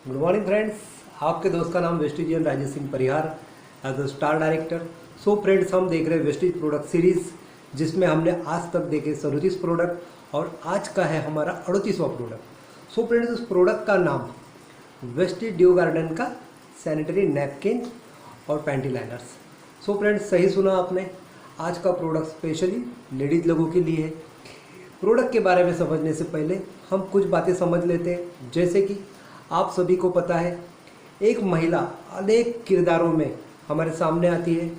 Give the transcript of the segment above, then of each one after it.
Good morning friends. आपके दोस्त का नाम वेस्टिजियन Rajesh Singh Parihar as a star director. So friends, हम देख रहे हैं वेस्टिज प्रोडक्ट सीरीज, जिसमें हमने आज तक देखे 37 प्रोडक्ट और आज का है हमारा 38वां प्रोडक्ट। सो फ्रेंड्स, उस प्रोडक्ट का नाम वेस्टिज ड्यू गार्डन का सैनिटरी नैपकिन और पैंटी लाइनर्स। सो फ्रेंड्स, सही सुना आपने। आज का प्रोडक्ट स्पेशली लेडीज़ लोगों के लिए है। प्रोडक्ट के बारे में समझने से पहले हम कुछ बातें समझ लेते हैं। जैसे कि आप सभी को पता है, एक महिला अनेक किरदारों में हमारे सामने आती है।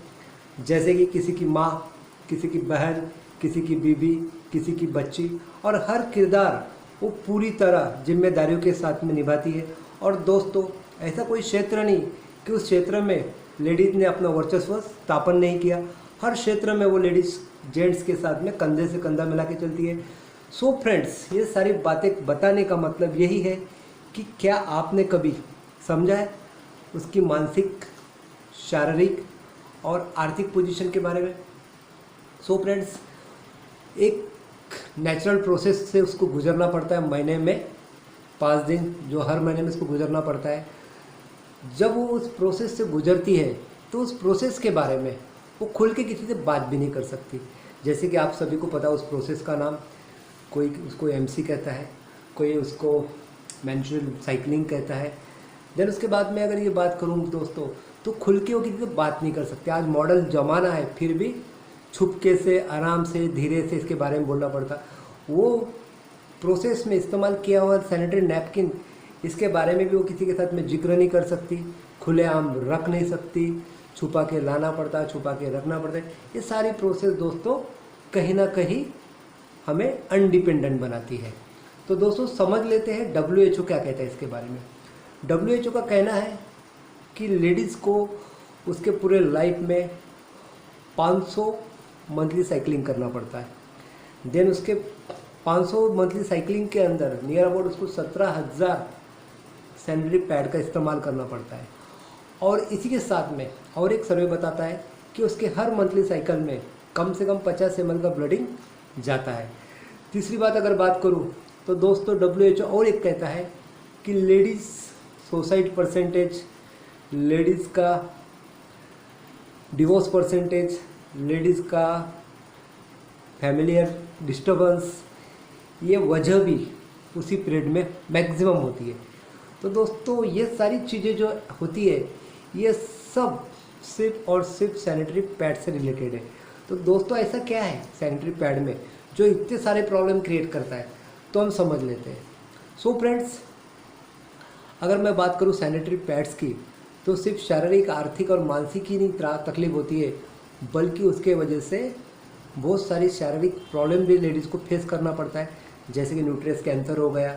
जैसे कि किसी की माँ, किसी की बहन, किसी की बीवी, किसी की बच्ची, और हर किरदार वो पूरी तरह जिम्मेदारियों के साथ में निभाती है। और दोस्तों, ऐसा कोई क्षेत्र नहीं कि उस क्षेत्र में लेडीज़ ने अपना वर्चस्व स्थापन नहीं किया। हर क्षेत्र में वो लेडीज़ जेंट्स के साथ में कंधे से कंधा मिला के चलती है। सो फ्रेंड्स, ये सारी बातें बताने का मतलब यही है कि क्या आपने कभी समझा है उसकी मानसिक, शारीरिक और आर्थिक पोजीशन के बारे में। सो फ्रेंड्स, एक नेचुरल प्रोसेस से उसको गुजरना पड़ता है। महीने में 5 दिन, जो हर महीने में उसको गुजरना पड़ता है। जब वो उस प्रोसेस से गुजरती है तो उस प्रोसेस के बारे में वो खुल के किसी से बात भी नहीं कर सकती। जैसे कि आप सभी को पता, उस प्रोसेस का नाम कोई उसको एमसी कहता है, कोई उसको मेंस्ट्रुअल साइकिलिंग कहता है। देन उसके बाद में अगर ये बात करूँ दोस्तों, तो खुल के वो किसी से बात नहीं कर सकते। आज मॉडल ज़माना है, फिर भी छुपके से, आराम से, धीरे से इसके बारे में बोलना पड़ता। वो प्रोसेस में इस्तेमाल किया हुआ सैनिटरी नैपकिन, इसके बारे में भी वो किसी के साथ में जिक्र नहीं कर सकती, खुलेआम रख नहीं सकती, छुपा के लाना पड़ता है, छुपा के रखना पड़ता है। ये सारी प्रोसेस दोस्तों कहीं ना कहीं हमें अनडिपेंडेंट बनाती है। तो दोस्तों, समझ लेते हैं WHO क्या कहता है इसके बारे में। WHO का कहना है कि लेडीज़ को उसके पूरे लाइफ में 500 मंथली साइकिलिंग करना पड़ता है। देन उसके 500 मंथली साइकिलिंग के अंदर नियर अबाउट उसको 17,000 सैनिटरी पैड का इस्तेमाल करना पड़ता है। और इसी के साथ में और एक सर्वे बताता है कि उसके हर मंथली साइकिल में कम से कम 50 ml का ब्लडिंग जाता है। तीसरी बात अगर बात करूँ तो दोस्तों, WHO और एक कहता है कि लेडीज़ सुसाइड परसेंटेज, लेडीज़ का डिवोर्स परसेंटेज, लेडीज़ का फैमिलियर डिस्टर्बेंस, ये वजह भी उसी पीरियड में मैक्सिमम होती है। तो दोस्तों, ये सारी चीज़ें जो होती है, ये सब सिर्फ और सिर्फ सैनिटरी पैड से रिलेटेड है। तो दोस्तों, ऐसा क्या है सैनिटरी पैड में जो इतने सारे प्रॉब्लम क्रिएट करता है, तो हम समझ लेते हैं। सो फ्रेंड्स, अगर मैं बात करूं सैनिटरी पैड्स की, तो सिर्फ शारीरिक, आर्थिक और मानसिक ही नहीं तकलीफ होती है, बल्कि उसके वजह से बहुत सारी शारीरिक प्रॉब्लम भी लेडीज़ को फेस करना पड़ता है। जैसे कि न्यूट्रस कैंसर हो गया,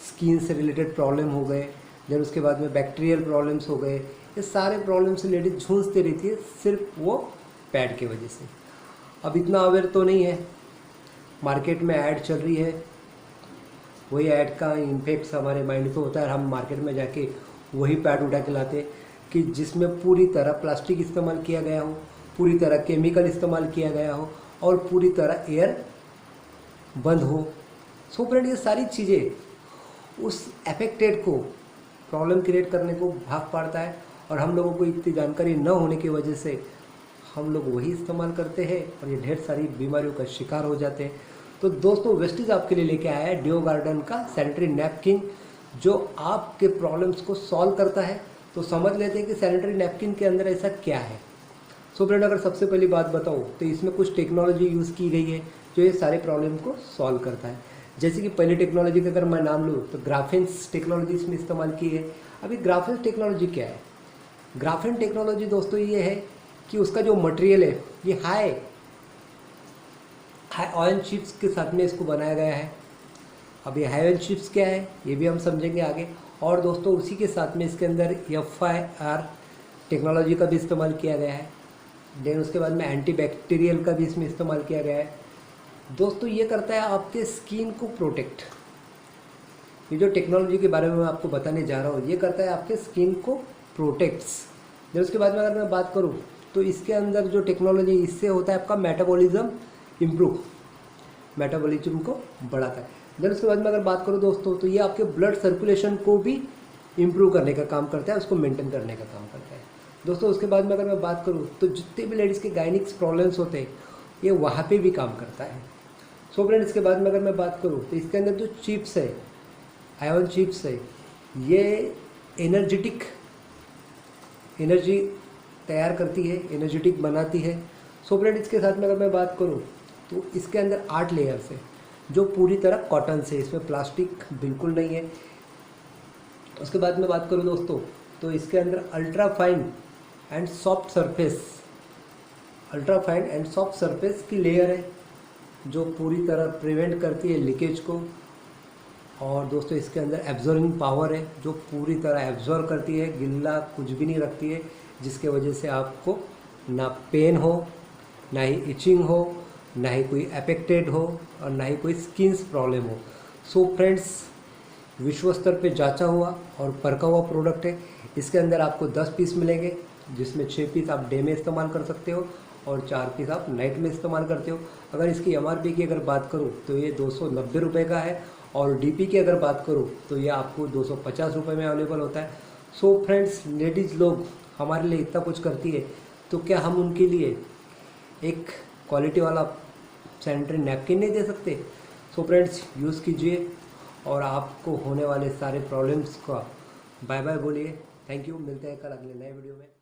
स्किन से रिलेटेड प्रॉब्लम हो गए, देन उसके बाद में बैक्टीरियल प्रॉब्लम्स हो गए। ये सारे प्रॉब्लम से लेडीज़ जूझती रहती है सिर्फ वो पैड की वजह से। अब इतना अवेयर तो नहीं है, मार्केट में ऐड चल रही है, वही ऐड का इम्पैक्ट हमारे माइंड पे होता है। हम मार्केट में जाके वही पैड उठा के लाते हैं कि जिसमें पूरी तरह प्लास्टिक इस्तेमाल किया गया हो, पूरी तरह केमिकल इस्तेमाल किया गया हो और पूरी तरह एयर बंद हो। सो फ्रेंड, ये सारी चीज़ें उस अफेक्टेड को प्रॉब्लम क्रिएट करने को भाग पाड़ता है। और हम लोगों को इतनी जानकारी न होने की वजह से हम लोग वही इस्तेमाल करते हैं और ये ढेर सारी बीमारियों का शिकार हो जाते हैं। तो दोस्तों, वेस्टिज आपके लिए लेके आया है ड्यू गार्डन का सैनिटरी नैपकिन, जो आपके प्रॉब्लम्स को सॉल्व करता है। तो समझ लेते हैं कि सैनिटरी नैपकिन के अंदर ऐसा क्या है। सो फ्रेंड, अगर सबसे पहली बात बताऊँ तो इसमें कुछ टेक्नोलॉजी यूज़ की गई है जो ये सारे प्रॉब्लम को सॉल्व करता है। जैसे कि पहली टेक्नोलॉजी का अगर मैं नाम लूँ तो ग्राफेन्स टेक्नोलॉजी इसमें इस्तेमाल की है। अभी ग्राफेन्स टेक्नोलॉजी क्या है? ग्राफेन टेक्नोलॉजी दोस्तों ये है कि उसका जो मटेरियल है, ये हाई आयन चिप्स के साथ में इसको बनाया गया है। अब ये हाई आयन चिप्स क्या है, ये भी हम समझेंगे आगे। और दोस्तों, उसी के साथ में इसके अंदर FIR टेक्नोलॉजी का भी इस्तेमाल किया गया है। देन उसके बाद में एंटीबैक्टीरियल का भी इसमें इस्तेमाल किया गया है। दोस्तों, ये करता है आपके स्किन को प्रोटेक्ट। ये जो टेक्नोलॉजी के बारे में मैं आपको बताने जा रहा हूँ, ये करता है आपके स्किन को प्रोटेक्ट्स। देन उसके बाद में अगर मैं बात करूँ तो इसके अंदर जो टेक्नोलॉजी, इससे होता है आपका मेटाबॉलिज्म इम्प्रूव, मेटाबॉलिज्म को बढ़ाता है। देन उसके बाद में अगर बात करूँ दोस्तों, तो ये आपके ब्लड सर्कुलेशन को भी इम्प्रूव करने का काम करता है, उसको मेंटेन करने का काम करता है। दोस्तों उसके बाद में अगर मैं बात करूँ तो जितने भी लेडीज़ के गायनिक्स प्रॉब्लम्स होते हैं ये वहाँ पे भी काम करता है। सो फ्रेंड इसके बाद में अगर मैं बात करूँ तो इसके अंदर जो चिप्स है, आयरन चिप्स है, ये एनर्जेटिक एनर्जी तैयार करती है, एनर्जेटिक बनाती है। सो फ्रेंड इसके साथ में अगर मैं बात करूँ तो इसके अंदर 8 लेयर्स है जो पूरी तरह कॉटन से, इसमें प्लास्टिक बिल्कुल नहीं है। उसके बाद में बात करूँ दोस्तों तो इसके अंदर ultra fine and soft surface की लेयर है जो पूरी तरह प्रिवेंट करती है लीकेज को। और दोस्तों इसके अंदर एब्जॉर्बिंग पावर है जो पूरी तरह एब्जॉर्ब करती है, गिल्ला कुछ भी नहीं रखती है, जिसके वजह से आपको ना पेन हो, ना ही इचिंग हो, ना ही कोई अफेक्टेड हो और ना ही कोई स्किन्स प्रॉब्लम हो। सो फ्रेंड्स विश्व स्तर पे जांचा हुआ और परखा हुआ प्रोडक्ट है। इसके अंदर आपको 10 पीस मिलेंगे जिसमें 6 पीस आप डे में इस्तेमाल कर सकते हो और 4 पीस आप नाइट में इस्तेमाल करते हो। अगर इसकी MRP की अगर बात करूँ तो ये 290 रुपये का है और DP की अगर बात करूँ तो ये आपको 250 रुपये में अवेलेबल होता है। सो फ्रेंड्स लेडीज़ लोग हमारे लिए इतना कुछ करती है तो क्या हम उनके लिए एक क्वालिटी वाला सैनिटरी नैपकिन नहीं दे सकते? सो फ्रेंड्स यूज़ कीजिए और आपको होने वाले सारे प्रॉब्लम्स का बाय बाय बोलिए। थैंक यू, मिलते हैं कल अगले नए वीडियो में।